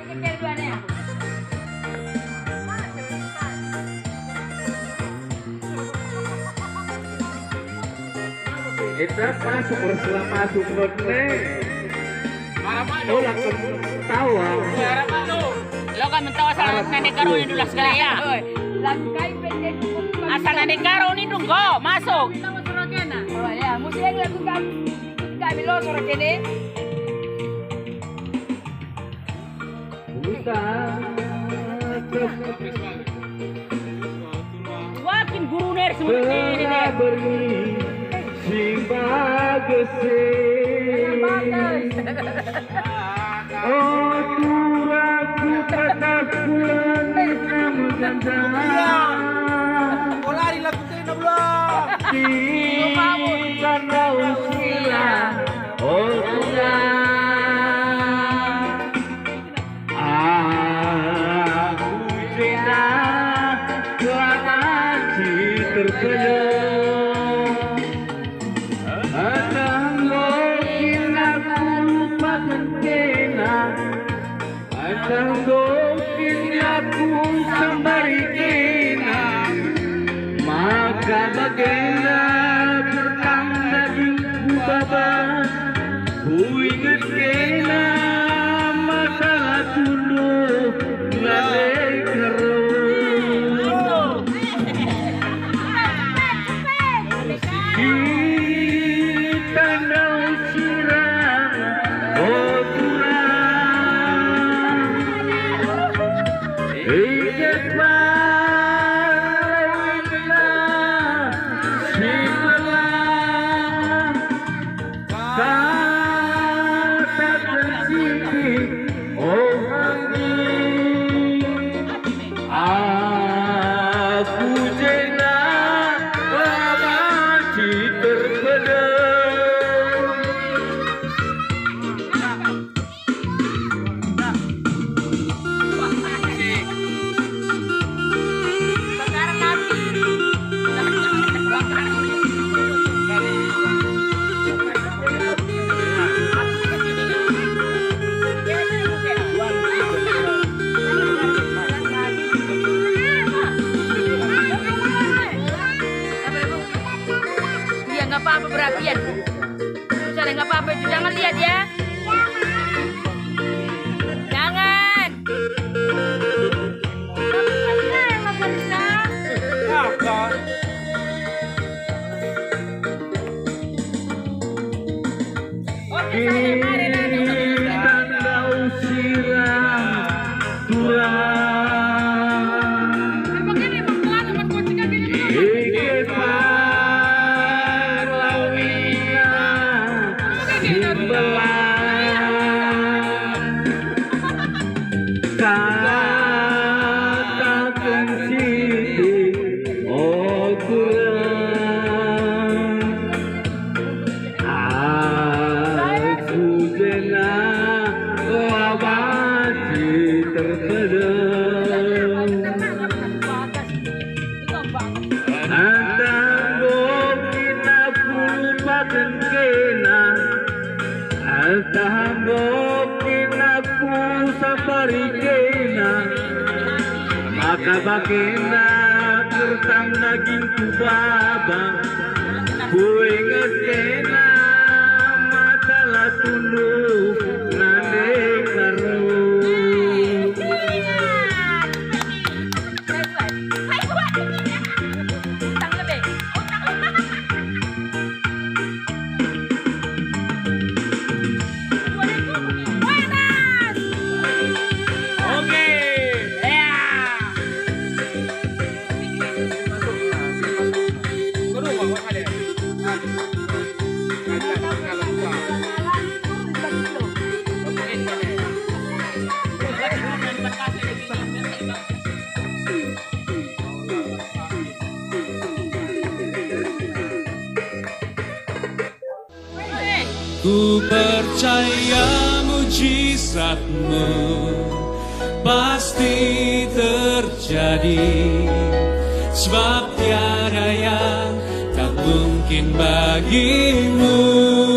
Kita masuk bersela masuk oh lakukan tawa. Lo kan mentawa sa nenek karo ni dulas kali ya. Asal nenek karo ni dunggo masuk. Oh ya, mesti yang lakukan kami lo sore kene. Wakin guru ner seperti ini ner. Oh turaku katakuan kamu jangan. Lari lagu tena belum. Karena usia oh aku jina telah terpenuh akan mungkin aku lupakan kena akan mungkin aku sembari kena maka bagaimana bertanda dingku baba ku ingat kena masalah dulu lalai keruh kita nau sirang oh kurang ingat Nggak apa-apa berapian. Misalnya nggak apa-apa itu jangan lihat ya. Jangan. Oke, mari tanda usiran turang begini pelan teman kucing gini. katakan sini oh kurang aku jena abadi terpedam antang mungkin aku lupakan kena antang mungkin aku safari kena maka bagaimana kertang naging kubaba ku ingat kena matalah tunduk nane karo Ku percaya mujizatmu pasti terjadi, sebab tiada yang tak mungkin bagimu.